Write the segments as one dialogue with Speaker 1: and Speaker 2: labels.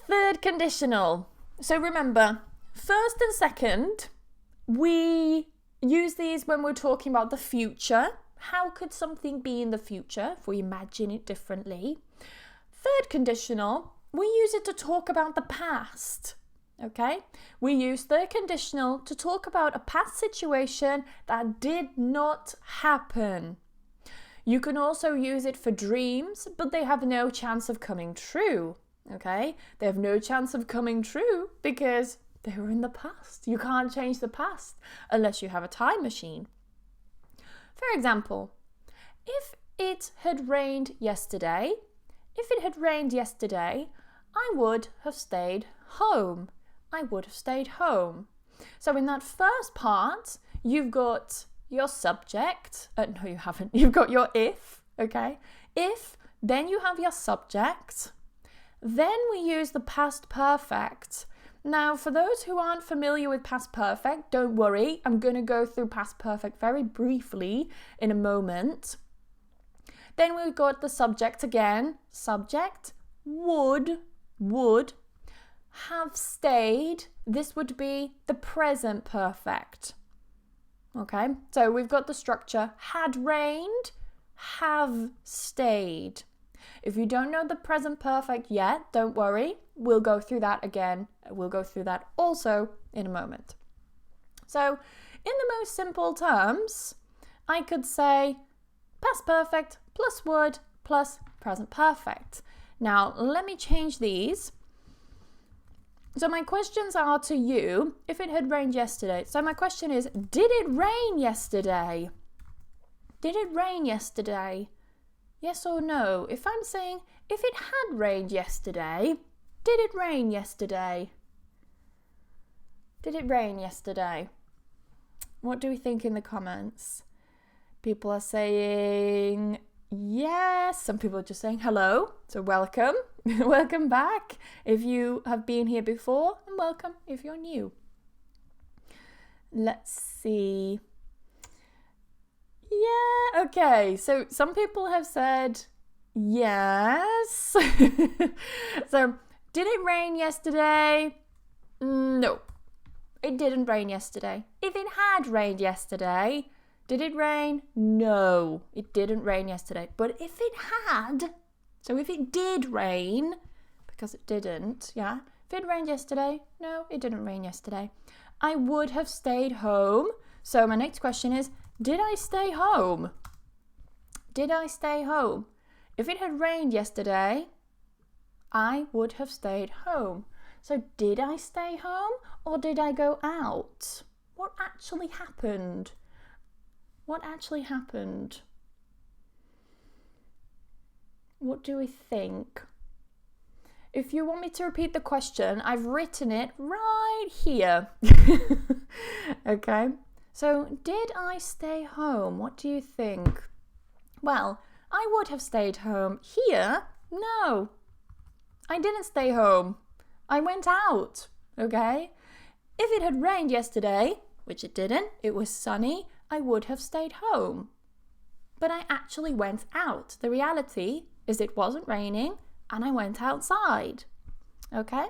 Speaker 1: third conditional. So remember, first and second, we use these when we're talking about the future. How could something be in the future if we imagine it differently? Third conditional, we use it to talk about the past. Okay? We use third conditional to talk about a past situation that did not happen. You can also use it for dreams, but they have no chance of coming true. Okay? They have no chance of coming true because they were in the past. You can't change the past unless you have a time machine. For example, if it had rained yesterday, I would have stayed home. I would have stayed home. So in that first part, you've got your subject. No, you haven't. You've got your if, okay? If, then you have your subject. Then we use the past perfect. Now, for those who aren't familiar with past perfect, don't worry. I'm going to go through past perfect very briefly in a moment. Then we've got the subject again. Subject, would have stayed. This would be the present perfect. Okay, so we've got the structure had rained, have stayed. If you don't know the present perfect yet, don't worry. We'll go through that again. We'll go through that also in a moment. So, in the most simple terms, I could say past perfect plus would plus present perfect. Now, let me change these. So my questions are to you, if it had rained yesterday. So my question is, did it rain yesterday? Did it rain yesterday? Yes or no? If I'm saying, if it had rained yesterday, did it rain yesterday? Did it rain yesterday? What do we think in the comments? People are saying yes. Some people are just saying hello. So welcome. Welcome back if you have been here before, and welcome if you're new. Let's see. Yeah, okay. So some people have said yes. So, did it rain yesterday? No, it didn't rain yesterday. If it had rained yesterday, did it rain? No, it didn't rain yesterday. But if it had, so if it did rain, because it didn't, yeah. If it rained yesterday, no, it didn't rain yesterday. I would have stayed home. So my next question is, did I stay home? Did I stay home? If it had rained yesterday, I would have stayed home. So did I stay home or did I go out? What actually happened? What actually happened? What do we think? If you want me to repeat the question, I've written it right here. Okay, so did I stay home? What do you think? Well, I would have stayed home. Here, no, I didn't stay home. I went out, okay? If it had rained yesterday, which it didn't, it was sunny, I would have stayed home. But I actually went out. The reality is it wasn't raining and I went outside. Okay?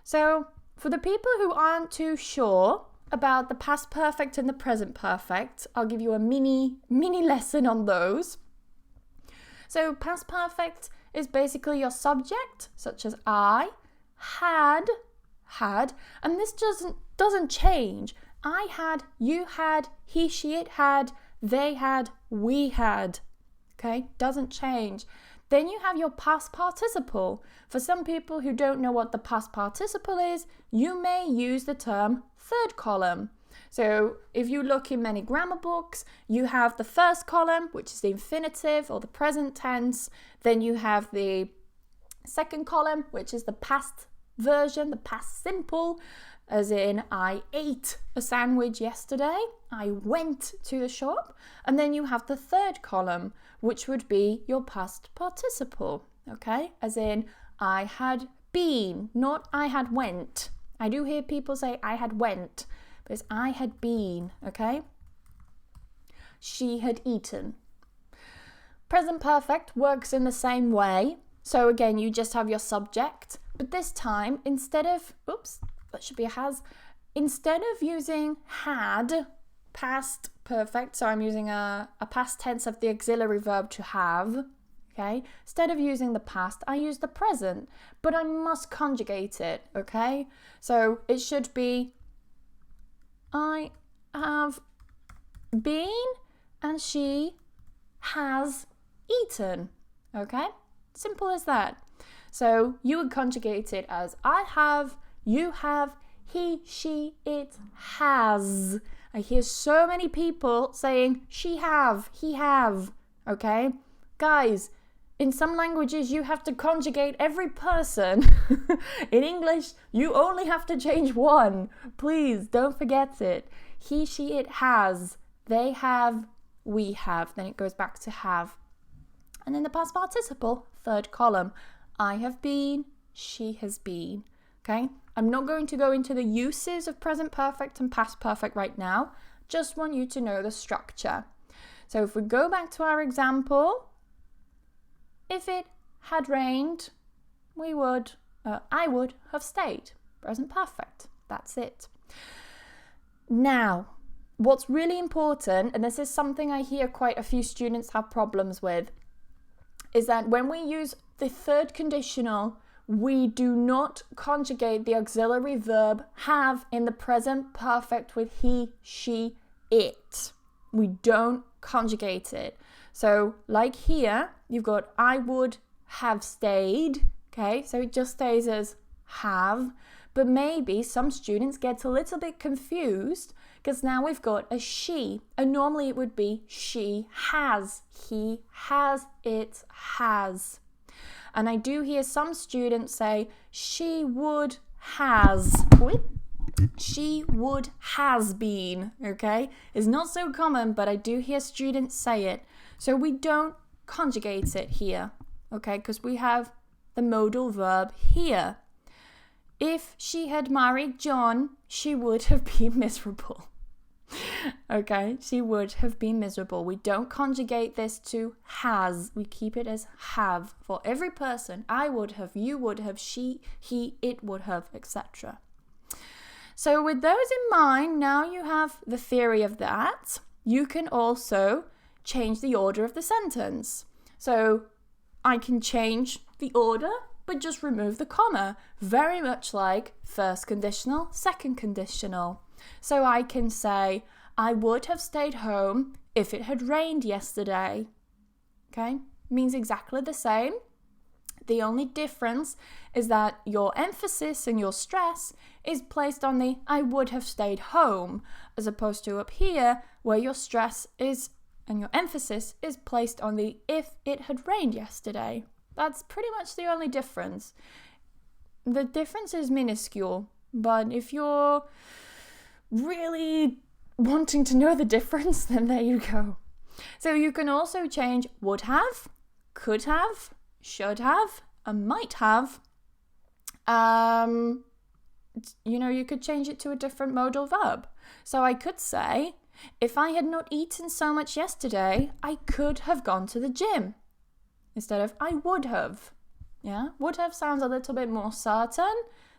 Speaker 1: So, for the people who aren't too sure about the past perfect and the present perfect, I'll give you a mini lesson on those. So, past perfect is basically your subject, such as I, had, and this doesn't change. I had, you had, he, she, it had, they had, we had. Okay, doesn't change. Then you have your past participle. For some people who don't know what the past participle is, you may use the term third column. So if you look in many grammar books, you have the first column, which is the infinitive or the present tense. Then you have the second column, which is the past version, the past simple, as in I ate a sandwich yesterday, I went to the shop. And then you have the third column, which would be your past participle, okay? As in I had been, not I had went. I do hear people say I had went, but it's I had been, okay? She had eaten. Present perfect works in the same way. So again, you just have your subject But this time, instead of, oops, that should be a has, instead of using had, past perfect, so I'm using a past tense of the auxiliary verb to have, okay? Instead of using the past, I use the present, but I must conjugate it, okay? So it should be, I have been and she has eaten, okay? Simple as that. So you would conjugate it as I have, you have, he, she, it has. I hear so many people saying she have, he have, okay? Guys, in some languages you have to conjugate every person. In English, you only have to change one. Please, don't forget it. He, she, it has, they have, we have. Then it goes back to have. And in the past participle, third column, I have been, she has been, okay? I'm not going to go into the uses of present perfect and past perfect right now. Just want you to know the structure. So if we go back to our example, if it had rained, I would have stayed. Present perfect. That's it. Now, what's really important, and this is something I hear quite a few students have problems with, is that when we use the third conditional, we do not conjugate the auxiliary verb have in the present perfect with he, she, it. We don't conjugate it. So like here, you've got I would have stayed, okay? So it just stays as have, but maybe some students get a little bit confused because now we've got a she, and normally it would be she has, he has, it has. And I do hear some students say, she would has been, okay? It's not so common, but I do hear students say it. So we don't conjugate it here, okay? Because we have the modal verb here. If she had married John, she would have been miserable. Okay, she would have been miserable. We don't conjugate this to has. We keep it as have for every person. I would have, you would have, she, he, it would have, etc. So with those in mind, now you have the theory of that. You can also change the order of the sentence. So I can change the order, but just remove the comma. Very much like first conditional, second conditional. So I can say, I would have stayed home if it had rained yesterday. Okay? Means exactly the same. The only difference is that your emphasis and your stress is placed on the I would have stayed home, as opposed to up here where your stress is and your emphasis is placed on the if it had rained yesterday. That's pretty much the only difference. The difference is minuscule, but if you're really wanting to know the difference, then there you go. So you can also change would have, could have, should have, and might have. You could change it to a different modal verb. So I could say, if I had not eaten so much yesterday, I could have gone to the gym. Instead of I would have. Yeah, would have sounds a little bit more certain.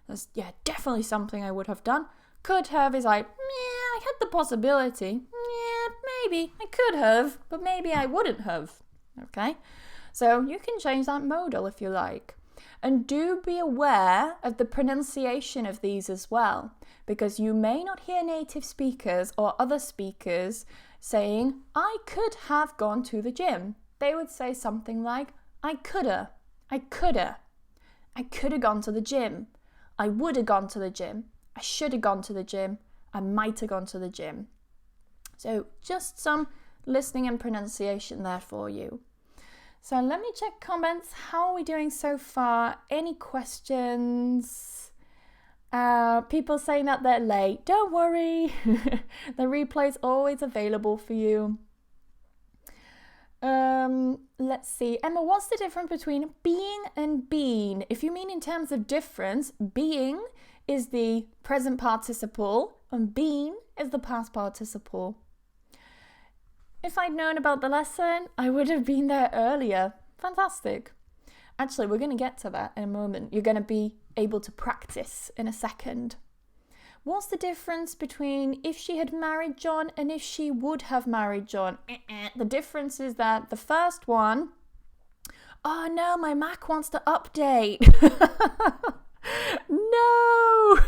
Speaker 1: That's, definitely something I would have done. Could have is like, I had the possibility. Maybe I could have, but maybe I wouldn't have. Okay? So you can change that modal if you like. And do be aware of the pronunciation of these as well, because you may not hear native speakers or other speakers saying, I could have gone to the gym. They would say something like, I coulda gone to the gym. I would have gone to the gym. I should have gone to the gym. I might have gone to the gym. So just some listening and pronunciation there for you. So let me check comments. How are we doing so far? Any questions? People saying that they're late. Don't worry. The replay is always available for you. Let's see. Emma, what's the difference between being and been? If you mean in terms of difference, being is the present participle and been is the past participle. If I'd known about the lesson, I would have been there earlier. Fantastic. Actually, we're going to get to that in a moment. You're going to be able to practice in a second. What's the difference between if she had married John and if she would have married John? The difference is that the first one, oh no, my Mac wants to update. No.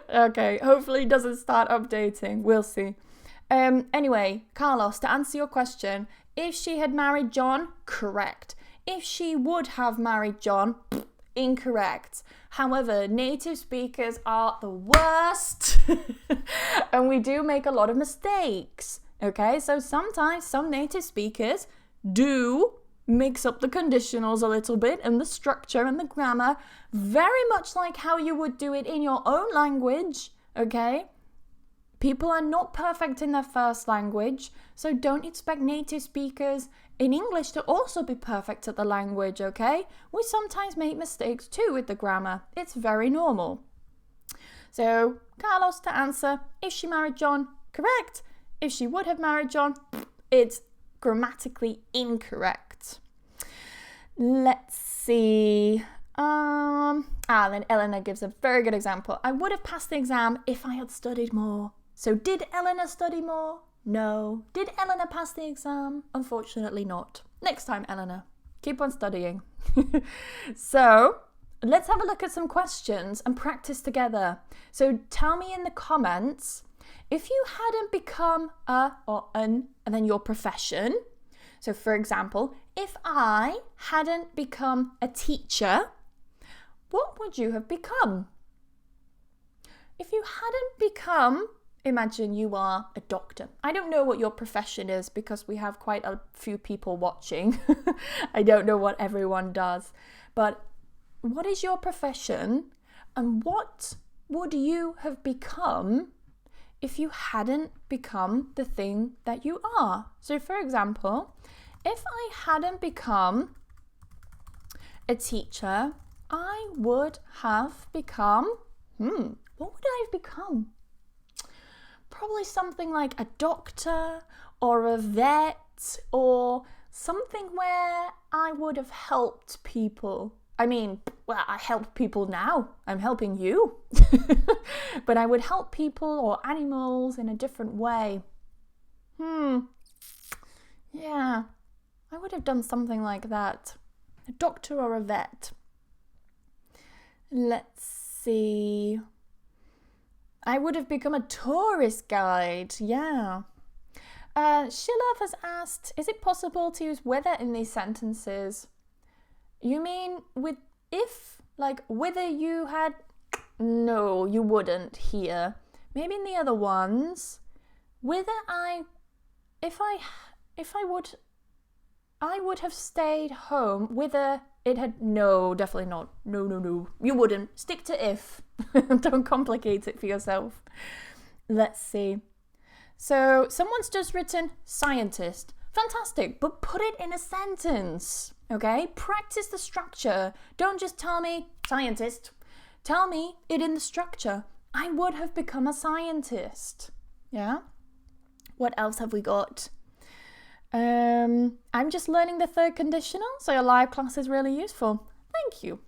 Speaker 1: Okay, hopefully it doesn't start updating. We'll see. Anyway, Carlos, to answer your question, if she had married John, correct. If she would have married John, incorrect. However, native speakers are the worst and we do make a lot of mistakes. Okay, so sometimes some native speakers do mix up the conditionals a little bit and the structure and the grammar, very much like how you would do it in your own language. Okay, people are not perfect in their first language, so don't expect native speakers in English to also be perfect at the language, okay? We sometimes make mistakes too with the grammar. It's very normal. So, Carlos, to answer, if she married John, correct. If she would have married John, it's grammatically incorrect. Let's see. Then Eleanor gives a very good example. I would have passed the exam if I had studied more. So did Eleanor study more? No. Did Eleanor pass the exam? Unfortunately not. Next time, Eleanor. Keep on studying. So, let's have a look at some questions and practice together. So tell me in the comments, if you hadn't become a or an and then your profession. So for example, if I hadn't become a teacher, what would you have become? If you hadn't become, imagine you are a doctor. I don't know what your profession is because we have quite a few people watching. I don't know what everyone does. But what is your profession and what would you have become if you hadn't become the thing that you are? So for example, if I hadn't become a teacher, I would have become, what would I have become? Probably something like a doctor or a vet or something where I would have helped people. I mean, well, I help people now. I'm helping you. But I would help people or animals in a different way. Yeah, I would have done something like that. A doctor or a vet. Let's see. I would have become a tourist guide, yeah. Shilov has asked, is it possible to use whether in these sentences? You mean with if, like whether you had? No, you wouldn't here. Maybe in the other ones. Whether I would have stayed home. Whether it had, no, definitely not. No. You wouldn't. Stick to if. Don't complicate it for yourself. Let's see. So someone's just written scientist. Fantastic, but put it in a sentence, okay? Practice the structure. Don't just tell me scientist. Tell me it in the structure. I would have become a scientist. Yeah? What else have we got? I'm just learning the third conditional, so your live class is really useful. Thank you.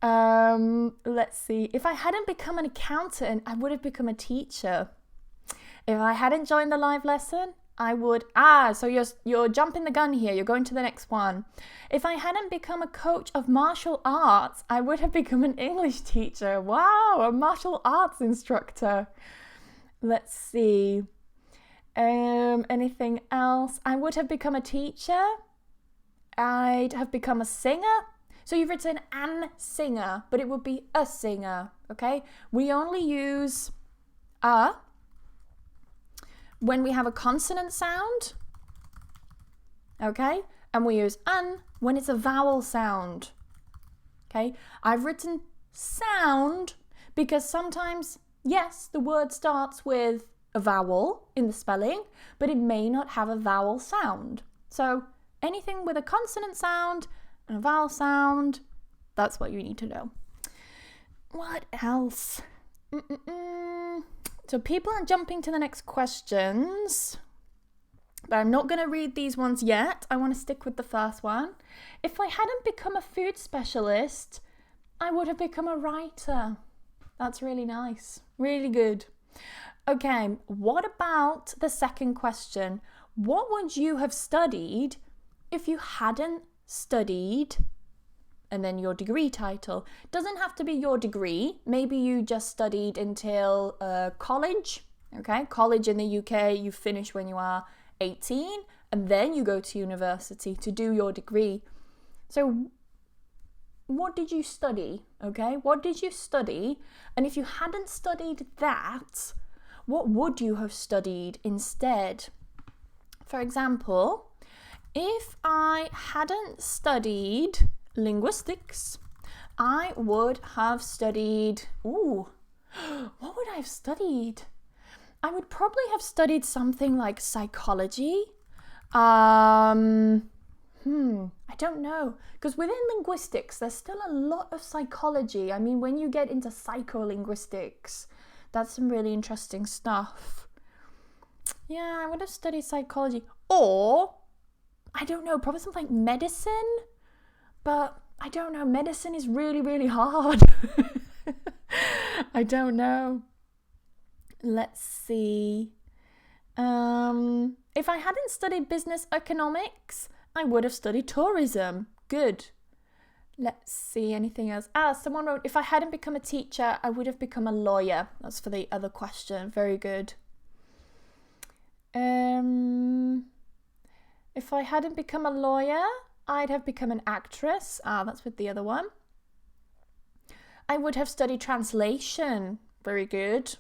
Speaker 1: Let's see. If I hadn't become an accountant, I would have become a teacher. If I hadn't joined the live lesson, I would... so you're jumping the gun here. You're going to the next one. If I hadn't become a coach of martial arts, I would have become an English teacher. Wow, a martial arts instructor. Let's see. Anything else? I would have become a teacher. I'd have become a singer. So you've written an singer, but it would be a singer, okay? We only use a when we have a consonant sound, okay? And we use an when it's a vowel sound, okay? I've written sound because sometimes, yes, the word starts with a vowel in the spelling, but it may not have a vowel sound. So anything with a consonant sound and a vowel sound, that's what you need to know. What else? So people are jumping to the next questions, but I'm not going to read these ones yet. I want to stick with the first one. If I hadn't become a food specialist, I would have become a writer. That's really nice. Really good. Okay, what about the second question? What would you have studied if you hadn't studied, and then your degree title? Doesn't have to be your degree. Maybe you just studied until college. Okay, college in the UK, you finish when you are 18, and then you go to university to do your degree. So what did you study? Okay, what did you study? And if you hadn't studied that, what would you have studied instead? For example, if I hadn't studied linguistics, I would have studied, what would I have studied? I would probably have studied something like psychology. I don't know, because within linguistics, there's still a lot of psychology. I mean, when you get into psycholinguistics, that's some really interesting stuff. Yeah, I would have studied psychology. Or, I don't know, probably something like medicine. But I don't know, medicine is really, really hard. I don't know. Let's see. If I hadn't studied business economics, I would have studied tourism. Good. Let's see, anything else? Someone wrote, if I hadn't become a teacher, I would have become a lawyer. That's for the other question. Very good. If I hadn't become a lawyer, I'd have become an actress. That's with the other one. I would have studied translation. Very good.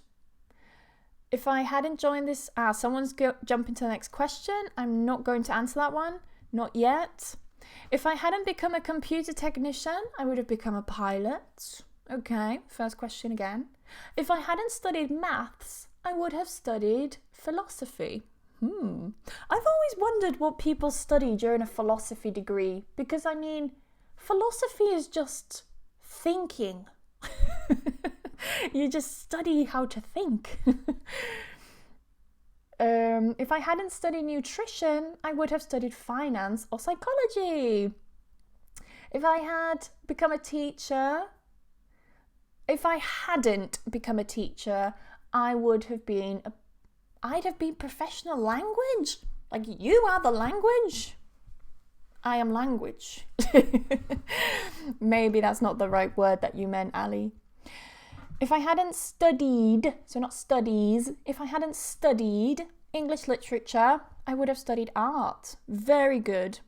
Speaker 1: If I hadn't joined this, someone's jumping to the next question. I'm not going to answer that one. Not yet. If I hadn't become a computer technician, I would have become a pilot. Okay, first question again. If I hadn't studied maths, I would have studied philosophy. I've always wondered what people study during a philosophy degree, because I mean, philosophy is just thinking. You just study how to think. If I hadn't studied nutrition, I would have studied finance or psychology. If I hadn't become a teacher, I'd have been professional language. Like, you are the language. I am language. Maybe that's not the right word that you meant, Ali. If I hadn't studied, so not studies, if I hadn't studied English literature, I would have studied art. Very good.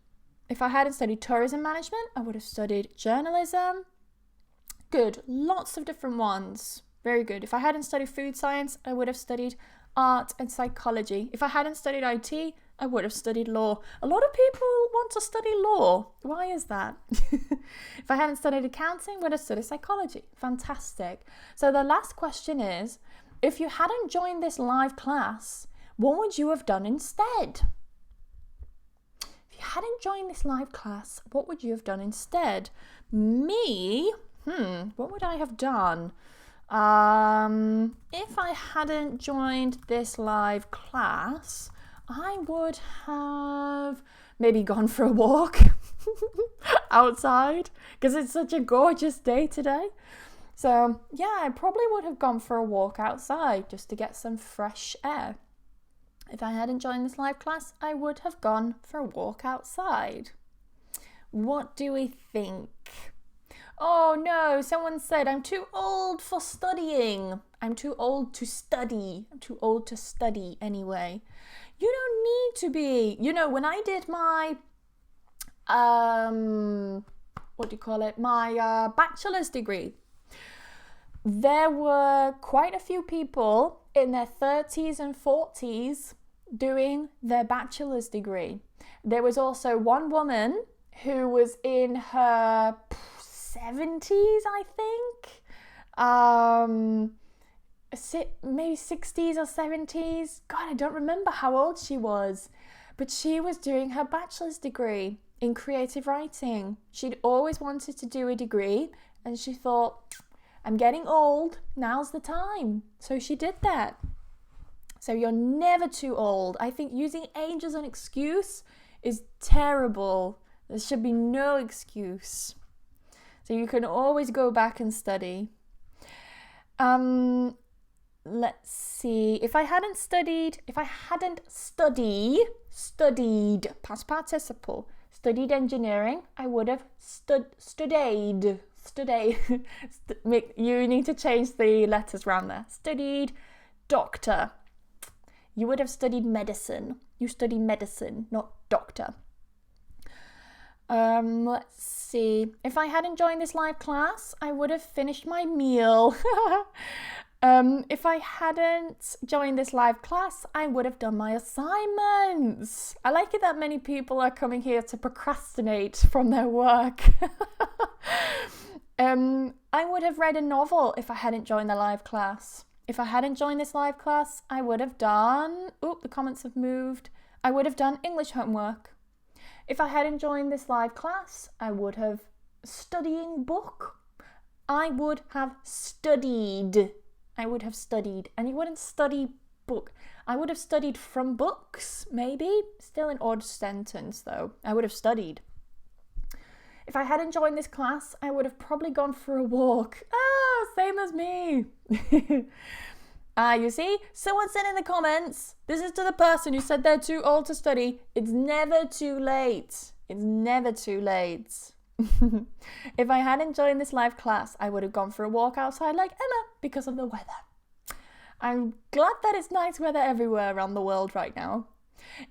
Speaker 1: If I hadn't studied tourism management, I would have studied journalism. Good. Lots of different ones. Very good. If I hadn't studied food science, I would have studied art and psychology. If I hadn't studied IT, I would have studied law. A lot of people want to study law. Why is that? If I hadn't studied accounting, I would have studied psychology. Fantastic. So the last question is, if you hadn't joined this live class, what would you have done instead? If you hadn't joined this live class, what would you have done instead? Me? What would I have done? If I hadn't joined this live class, I would have maybe gone for a walk outside, because it's such a gorgeous day today. So yeah, I probably would have gone for a walk outside just to get some fresh air. If I hadn't joined this live class, I would have gone for a walk outside. What do we think? Oh no, someone said, I'm too old for studying. I'm too old to study. I'm too old to study anyway. You don't need to be. You know, when I did my, my bachelor's degree, there were quite a few people in their 30s and 40s doing their bachelor's degree. There was also one woman who was in her 70s, I think. Maybe 60s or 70s. God, I don't remember how old she was. But she was doing her bachelor's degree in creative writing. She'd always wanted to do a degree, and she thought, I'm getting old, now's the time. So she did that. So you're never too old. I think using age as an excuse is terrible. There should be no excuse. So So you can always go back and study. Let's see. If I hadn't studied, past participle, studied engineering, I would have studied. You need to change the letters around there. Studied doctor. You would have studied medicine. You study medicine, not doctor. Let's see. If I hadn't joined this live class, I would have finished my meal. If I hadn't joined this live class, I would have done my assignments. I like it that many people are coming here to procrastinate from their work. I would have read a novel if I hadn't joined the live class. If I hadn't joined this live class, I would have done... the comments have moved. I would have done English homework. If I hadn't joined this live class, I would have studying book. I would have studied. And you wouldn't study book. I would have studied from books, maybe. Still an odd sentence, though. I would have studied. If I hadn't joined this class, I would have probably gone for a walk. Same as me. You see? Someone said in the comments, this is to the person who said they're too old to study. It's never too late. It's never too late. If I hadn't joined this live class, I would have gone for a walk outside like Emma because of the weather. I'm glad that it's nice weather everywhere around the world right now.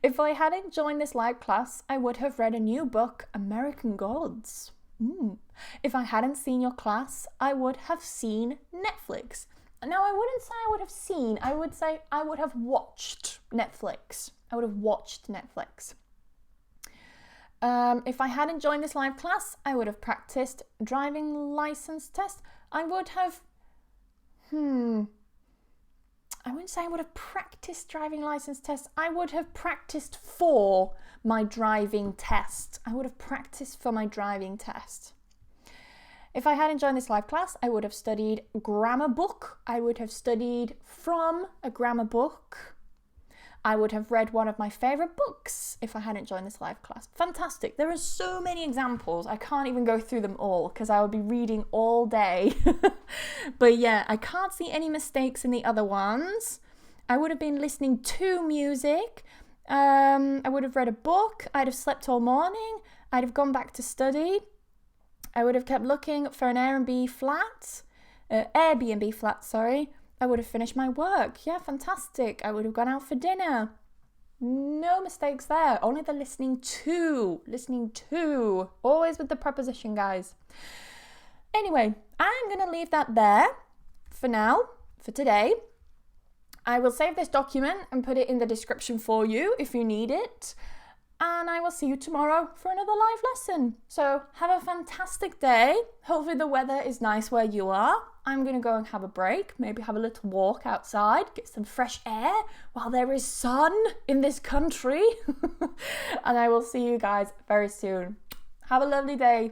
Speaker 1: If I hadn't joined this live class, I would have read a new book, American Gods. If I hadn't seen your class, I would have seen Netflix. Now, I wouldn't say I would have seen, I would say I would have watched Netflix. If I hadn't joined this live class, I would have practiced driving license test. I would have, I wouldn't say I would have practiced driving license test. I would have practiced for my driving test. If I hadn't joined this live class, I would have studied grammar book. I would have studied from a grammar book. I would have read one of my favourite books if I hadn't joined this live class. Fantastic. There are so many examples. I can't even go through them all because I would be reading all day. But yeah, I can't see any mistakes in the other ones. I would have been listening to music. I would have read a book. I'd have slept all morning. I'd have gone back to study. I would have kept looking for an Airbnb flat. I would have finished my work. Yeah, fantastic. I would have gone out for dinner. No mistakes there. Only the listening to. Always with the preposition, guys. Anyway, I'm going to leave that there for now, for today. I will save this document and put it in the description for you if you need it. And I will see you tomorrow for another live lesson. So have a fantastic day. Hopefully the weather is nice where you are. I'm going to go and have a break, maybe have a little walk outside, get some fresh air while there is sun in this country. And I will see you guys very soon. Have a lovely day.